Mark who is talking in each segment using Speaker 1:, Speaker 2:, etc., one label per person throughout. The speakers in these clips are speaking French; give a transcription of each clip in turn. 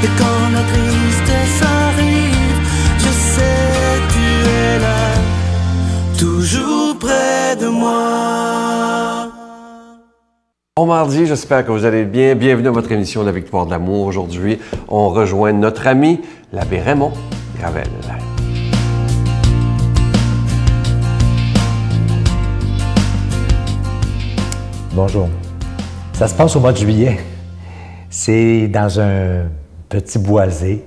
Speaker 1: Et quand la tristesse arrive, je sais tu es là, toujours près de moi.
Speaker 2: Bon mardi, j'espère que vous allez bien. Bienvenue à votre émission La Victoire de l'amour. Aujourd'hui, on rejoint notre ami, l'abbé Raymond Gravel.
Speaker 3: Bonjour. Ça se passe au mois de juillet. C'est dans un petit boisé,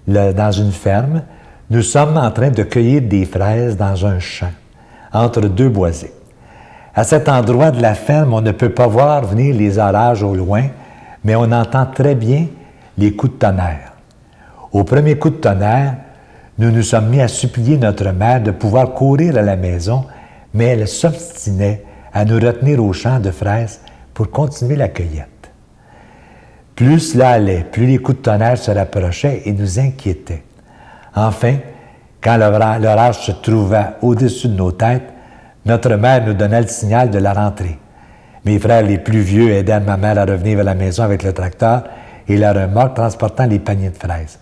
Speaker 3: dans une ferme. Nous sommes en train de cueillir des fraises dans un champ, entre deux boisés. À cet endroit de la ferme, on ne peut pas voir venir les orages au loin, mais on entend très bien les coups de tonnerre. Au premier coup de tonnerre, nous nous sommes mis à supplier notre mère de pouvoir courir à la maison, mais elle s'obstinait à nous retenir au champ de fraises pour continuer la cueillette. Plus cela allait, plus les coups de tonnerre se rapprochaient et nous inquiétaient. Enfin, quand l'orage se trouvait au-dessus de nos têtes, notre mère nous donnait le signal de la rentrée. Mes frères les plus vieux aidèrent ma mère à revenir à la maison avec le tracteur et la remorque transportant les paniers de fraises.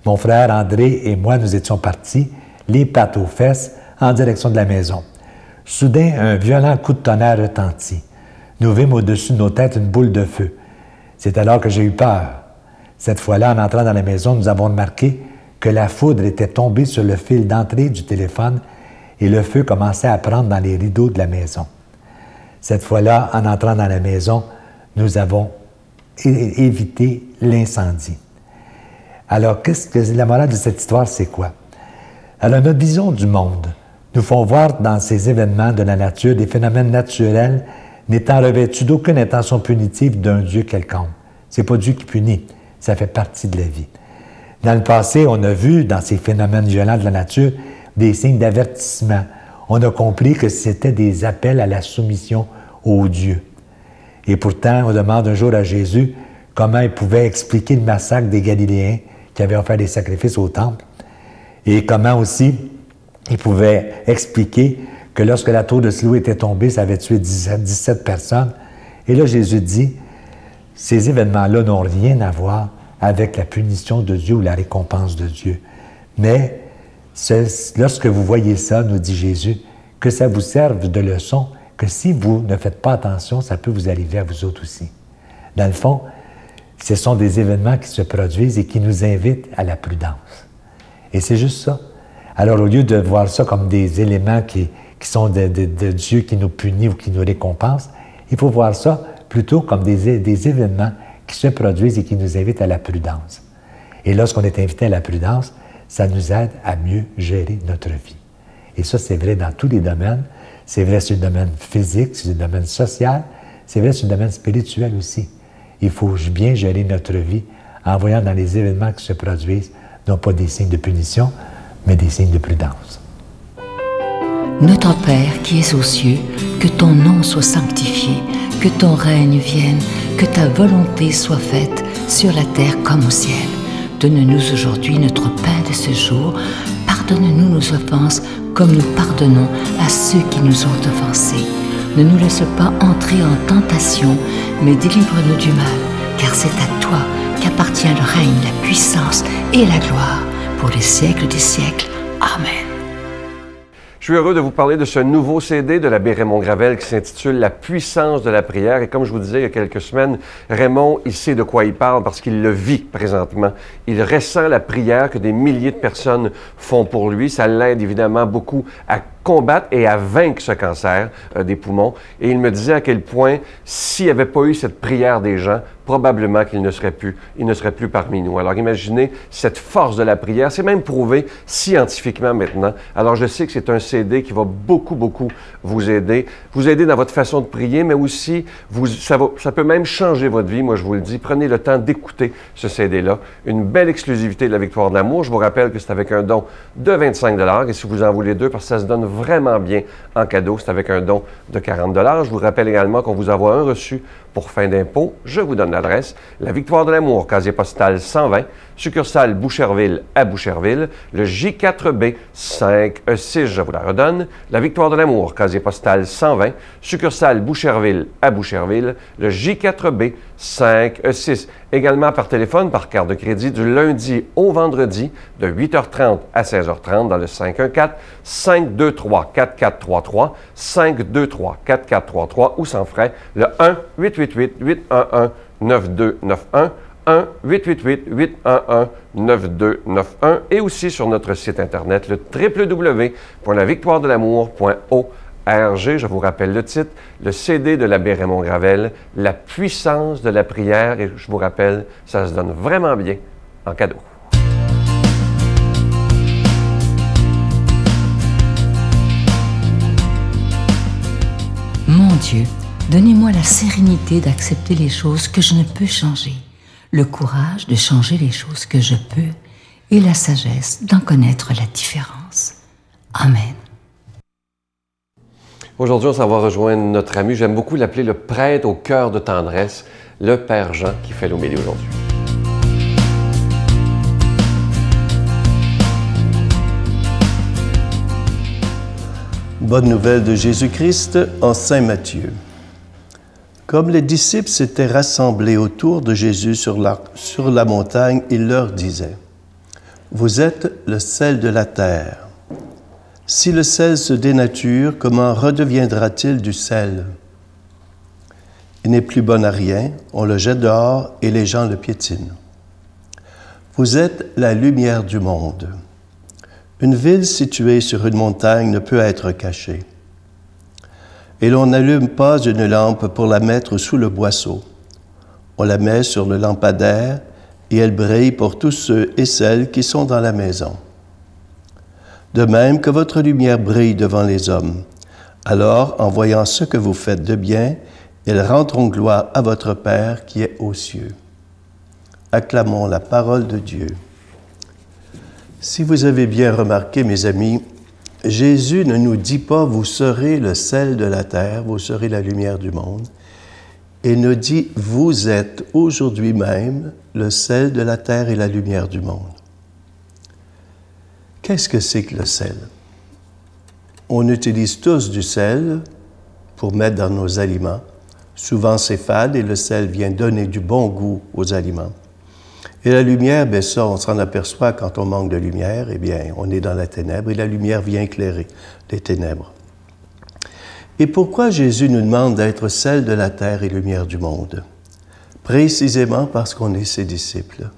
Speaker 3: Mon frère André et moi, nous étions partis, les pattes aux fesses, en direction de la maison. Soudain, un violent coup de tonnerre retentit. Nous vîmes au-dessus de nos têtes une boule de feu. C'est alors que j'ai eu peur. Cette fois-là, en entrant dans la maison, nous avons remarqué que la foudre était tombée sur le fil d'entrée du téléphone et le feu commençait à prendre dans les rideaux de la maison. Cette fois-là, en entrant dans la maison, nous avons évité l'incendie. Alors, la morale de cette histoire, c'est quoi? Alors, notre vision du monde nous font voir dans ces événements de la nature des phénomènes naturels n'étant revêtus d'aucune intention punitive d'un Dieu quelconque. C'est pas Dieu qui punit, ça fait partie de la vie. Dans le passé, on a vu dans ces phénomènes violents de la nature des signes d'avertissement. On a compris que c'était des appels à la soumission au Dieu. Et pourtant, on demande un jour à Jésus comment il pouvait expliquer le massacre des Galiléens qui avaient offert des sacrifices au temple et comment aussi il pouvait expliquer que lorsque la tour de Siloé était tombée, ça avait tué 17 personnes. Et là, Jésus dit, ces événements-là n'ont rien à voir avec la punition de Dieu ou la récompense de Dieu. Mais lorsque vous voyez ça, nous dit Jésus, que ça vous serve de leçon, que si vous ne faites pas attention, ça peut vous arriver à vous autres aussi. Dans le fond, ce sont des événements qui se produisent et qui nous invitent à la prudence. Et c'est juste ça. Alors, au lieu de voir ça comme des éléments qui sont de Dieu qui nous punit ou qui nous récompense, il faut voir ça plutôt comme des événements qui se produisent et qui nous invitent à la prudence. Et lorsqu'on est invité à la prudence, ça nous aide à mieux gérer notre vie. Et ça, c'est vrai dans tous les domaines. C'est vrai sur le domaine physique, sur le domaine social, c'est vrai sur le domaine spirituel aussi. Il faut bien gérer notre vie en voyant dans les événements qui se produisent, non pas des signes de punition, mais des signes de prudence.
Speaker 4: Notre Père qui es aux cieux, que ton nom soit sanctifié, que ton règne vienne, que ta volonté soit faite sur la terre comme au ciel. Donne-nous aujourd'hui notre pain de ce jour. Pardonne-nous nos offenses comme nous pardonnons à ceux qui nous ont offensés. Ne nous laisse pas entrer en tentation, mais délivre-nous du mal, car c'est à toi qu'appartient le règne, la puissance et la gloire pour les siècles des siècles. Amen.
Speaker 2: Je suis heureux de vous parler de ce nouveau CD de l'abbé Raymond Gravel qui s'intitule « La puissance de la prière ». Et comme je vous disais il y a quelques semaines, Raymond, il sait de quoi il parle parce qu'il le vit présentement. Il ressent la prière que des milliers de personnes font pour lui. Ça l'aide évidemment beaucoup à combattre et à vaincre ce cancer des poumons. Et il me disait à quel point, s'il n'y avait pas eu cette prière des gens, probablement qu'il ne serait plus parmi nous. Alors imaginez cette force de la prière, c'est même prouvé scientifiquement maintenant. Alors je sais que c'est un CD qui va beaucoup vous aider dans votre façon de prier, mais aussi ça peut même changer votre vie, moi je vous le dis. Prenez le temps d'écouter ce CD-là. Une belle exclusivité de la Victoire de l'amour. Je vous rappelle que c'est avec un don de 25 $ et si vous en voulez deux, parce que ça se donne vraiment bien en cadeau, c'est avec un don de 40 $. Je vous rappelle également qu'on vous envoie un reçu pour fin d'impôt. Je vous donne l'adresse. La Victoire de l'amour, casier postal 120, succursale Boucherville à Boucherville, le J4B 5E6, je vous la redonne, la Victoire de l'Amour, casier postal 120, succursale Boucherville à Boucherville, le J4B 5E6. Également par téléphone, par carte de crédit, du lundi au vendredi, de 8h30 à 16h30 dans le 514-523-4433, 523-4433 ou sans frais, le 1-888-811-9291, 1-888-811-9291 et aussi sur notre site Internet, le www.lavictoiredelamour.org. Je vous rappelle le titre, le CD de l'abbé Raymond Gravel, La puissance de la prière. Et je vous rappelle, ça se donne vraiment bien en cadeau.
Speaker 4: Mon Dieu, donnez-moi la sérénité d'accepter les choses que je ne peux changer, le courage de changer les choses que je peux et la sagesse d'en connaître la différence. Amen.
Speaker 2: Aujourd'hui, on s'en va rejoindre notre ami, j'aime beaucoup l'appeler le prêtre au cœur de tendresse, le Père Jean qui fait l'homélie aujourd'hui.
Speaker 5: Bonne nouvelle de Jésus-Christ en Saint Matthieu. Comme les disciples s'étaient rassemblés autour de Jésus sur la montagne, il leur disait, « Vous êtes le sel de la terre. Si le sel se dénature, comment redeviendra-t-il du sel? Il n'est plus bon à rien, on le jette dehors et les gens le piétinent. Vous êtes la lumière du monde. Une ville située sur une montagne ne peut être cachée. Et l'on n'allume pas une lampe pour la mettre sous le boisseau. On la met sur le lampadaire et elle brille pour tous ceux et celles qui sont dans la maison. De même que votre lumière brille devant les hommes. Alors, en voyant ce que vous faites de bien, ils rendront gloire à votre Père qui est aux cieux. » Acclamons la parole de Dieu. Si vous avez bien remarqué, mes amis, Jésus ne nous dit pas « vous serez le sel de la terre, vous serez la lumière du monde ». Il nous dit « vous êtes aujourd'hui même le sel de la terre et la lumière du monde ». Qu'est-ce que c'est que le sel? On utilise tous du sel pour mettre dans nos aliments. Souvent c'est fade et le sel vient donner du bon goût aux aliments. Et la lumière, bien ça, on s'en aperçoit quand on manque de lumière, eh bien, on est dans la ténèbre et la lumière vient éclairer les ténèbres. Et pourquoi Jésus nous demande d'être sel de la terre et lumière du monde? Précisément parce qu'on est ses disciples.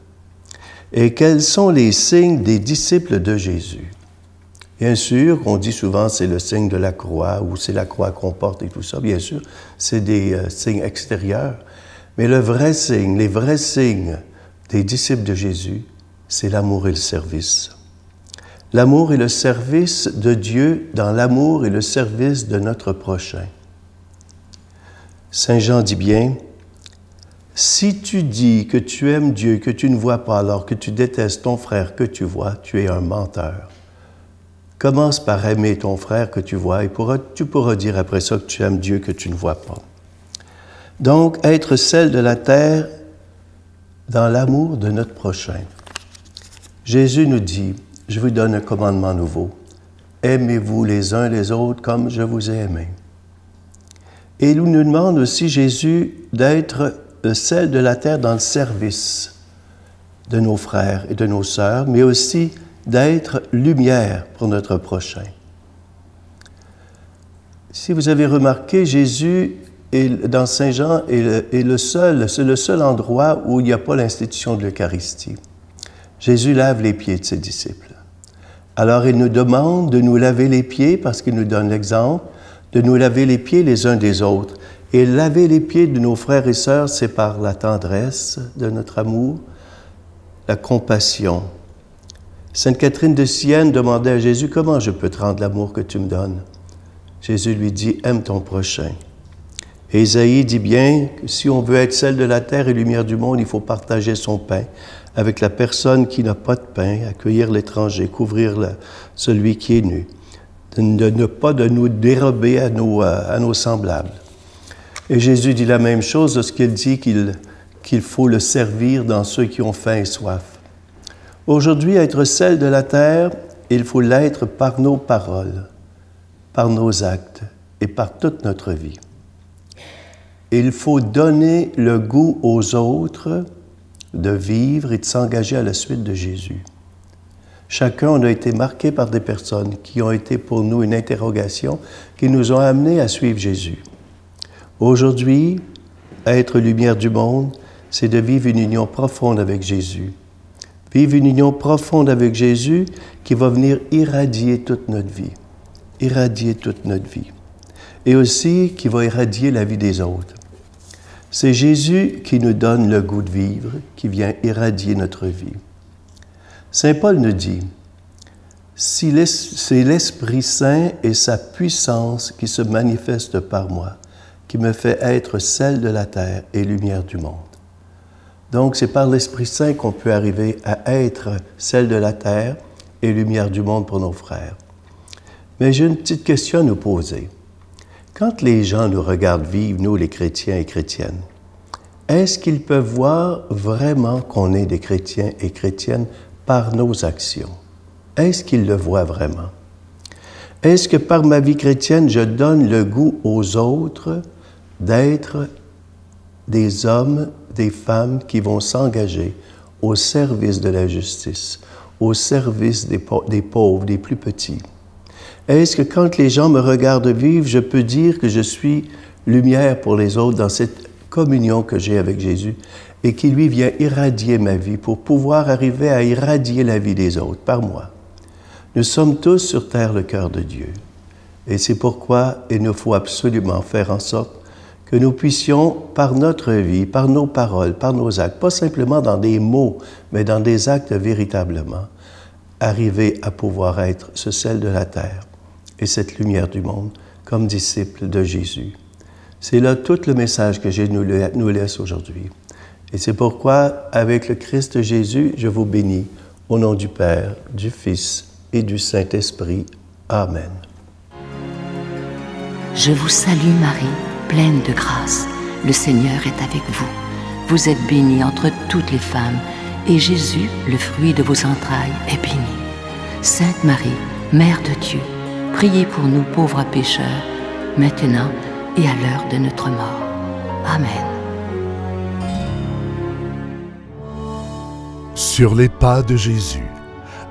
Speaker 5: Et quels sont les signes des disciples de Jésus? Bien sûr, on dit souvent c'est le signe de la croix ou c'est la croix qu'on porte et tout ça. Bien sûr, c'est des signes extérieurs. Mais le vrai signe, les vrais signes des disciples de Jésus, c'est l'amour et le service. L'amour et le service de Dieu dans l'amour et le service de notre prochain. Saint Jean dit bien, « Si tu dis que tu aimes Dieu, que tu ne vois pas, alors que tu détestes ton frère que tu vois, tu es un menteur. Commence par aimer ton frère que tu vois et tu pourras dire après ça que tu aimes Dieu que tu ne vois pas. » Donc, être sel de la terre dans l'amour de notre prochain. Jésus nous dit, « Je vous donne un commandement nouveau. Aimez-vous les uns les autres comme je vous ai aimés. » Et il nous demande aussi, Jésus, d'être le sel de la terre dans le service de nos frères et de nos sœurs, mais aussi d'être lumière pour notre prochain. Si vous avez remarqué, Jésus, dans Saint Jean, c'est le seul endroit où il n'y a pas l'institution de l'Eucharistie. Jésus lave les pieds de ses disciples. Alors, il nous demande de nous laver les pieds, parce qu'il nous donne l'exemple, de nous laver les pieds les uns des autres. Et laver les pieds de nos frères et sœurs, c'est par la tendresse de notre amour, la compassion. Sainte Catherine de Sienne demandait à Jésus, « Comment je peux te rendre l'amour que tu me donnes? » Jésus lui dit, « Aime ton prochain. » Et Isaïe dit bien que si on veut être sel de la terre et lumière du monde, il faut partager son pain avec la personne qui n'a pas de pain, accueillir l'étranger, couvrir celui qui est nu, ne pas de nous dérober à nos semblables. Et Jésus dit la même chose lorsqu'il dit qu'il faut le servir dans ceux qui ont faim et soif. Aujourd'hui, être sel de la terre, il faut l'être par nos paroles, par nos actes et par toute notre vie. Il faut donner le goût aux autres de vivre et de s'engager à la suite de Jésus. Chacun, on a été marqué par des personnes qui ont été pour nous une interrogation, qui nous ont amenés à suivre Jésus. Aujourd'hui, être lumière du monde, c'est de vivre une union profonde avec Jésus. Vivre une union profonde avec Jésus qui va venir irradier toute notre vie. Irradier toute notre vie. Et aussi qui va irradier la vie des autres. C'est Jésus qui nous donne le goût de vivre, qui vient irradier notre vie. Saint Paul nous dit, c'est l'Esprit Saint et sa puissance qui se manifestent par moi, qui me fait être sel de la terre et lumière du monde. Donc, c'est par l'Esprit Saint qu'on peut arriver à être sel de la terre et lumière du monde pour nos frères. Mais j'ai une petite question à nous poser. Quand les gens nous regardent vivre, nous les chrétiens et chrétiennes, est-ce qu'ils peuvent voir vraiment qu'on est des chrétiens et chrétiennes par nos actions? Est-ce qu'ils le voient vraiment? Est-ce que par ma vie chrétienne, je donne le goût aux autres d'être des hommes, des femmes qui vont s'engager au service de la justice, au service des pauvres, des plus petits? Est-ce que quand les gens me regardent vivre, je peux dire que je suis lumière pour les autres dans cette communion que j'ai avec Jésus et qui, lui, vient irradier ma vie pour pouvoir arriver à irradier la vie des autres par moi? Nous sommes tous sur terre le cœur de Dieu. Et c'est pourquoi il nous faut absolument faire en sorte que nous puissions, par notre vie, par nos paroles, par nos actes, pas simplement dans des mots, mais dans des actes véritablement, arriver à pouvoir être ce sel de la terre et cette lumière du monde comme disciples de Jésus. C'est là tout le message que Jésus nous laisse aujourd'hui. Et c'est pourquoi, avec le Christ Jésus, je vous bénis, au nom du Père, du Fils et du Saint-Esprit. Amen.
Speaker 4: Je vous salue Marie, pleine de grâce. Le Seigneur est avec vous. Vous êtes bénie entre toutes les femmes, et Jésus, le fruit de vos entrailles, est béni. Sainte Marie, Mère de Dieu, priez pour nous pauvres pécheurs, maintenant et à l'heure de notre mort. Amen.
Speaker 6: Sur les pas de Jésus.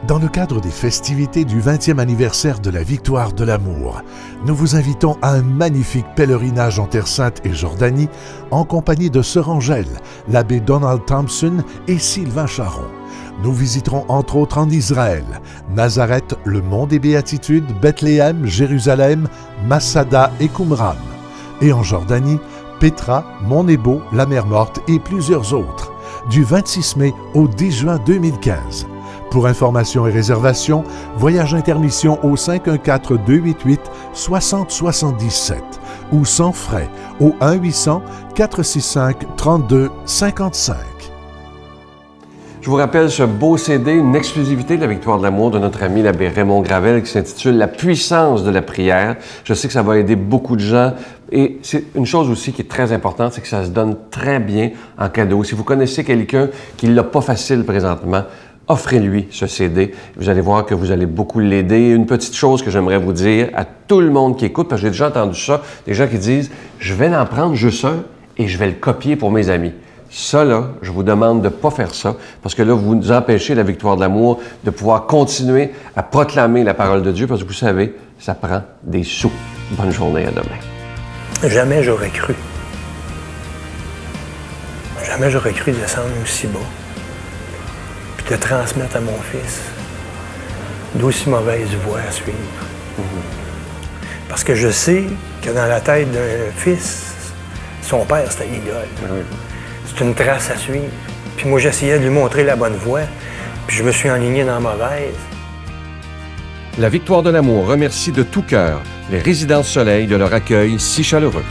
Speaker 6: Dans le cadre des festivités du 20e anniversaire de la victoire de l'amour, nous vous invitons à un magnifique pèlerinage en Terre Sainte et Jordanie en compagnie de Sœur Angèle, l'abbé Donald Thompson et Sylvain Charon. Nous visiterons entre autres en Israël, Nazareth, le Mont des Béatitudes, Bethléem, Jérusalem, Masada et Qumran. Et en Jordanie, Pétra, Mont Nebo, la Mer Morte et plusieurs autres, du 26 mai au 10 juin 2015. Pour informations et réservations, Voyage Intermission au 514-288-6077 ou sans frais au 1-800-465-3255.
Speaker 2: Je vous rappelle ce beau CD, une exclusivité de la Victoire de l'amour de notre ami l'abbé Raymond Gravel qui s'intitule « La puissance de la prière ». Je sais que ça va aider beaucoup de gens. Et c'est une chose aussi qui est très importante, c'est que ça se donne très bien en cadeau. Si vous connaissez quelqu'un qui ne l'a pas facile présentement, offrez-lui ce CD. Vous allez voir que vous allez beaucoup l'aider. Une petite chose que j'aimerais vous dire à tout le monde qui écoute, parce que j'ai déjà entendu ça, des gens qui disent « Je vais en prendre juste un et je vais le copier pour mes amis ». Ça, là, je vous demande de ne pas faire ça, parce que là, vous nous empêchez, la Victoire de l'amour, de pouvoir continuer à proclamer la parole de Dieu, parce que vous savez, ça prend des sous. Bonne journée, à demain.
Speaker 7: Jamais j'aurais cru. Jamais j'aurais cru descendre aussi bas, puis de transmettre à mon fils d'aussi mauvaise voie à suivre. Parce que je sais que dans la tête d'un fils, son père, c'était l'idole. C'est une trace à suivre. Puis moi, j'essayais de lui montrer la bonne voie, puis je me suis enligné dans la mauvaise.
Speaker 2: La Victoire de l'amour remercie de tout cœur les Résidences Soleil de leur accueil si chaleureux.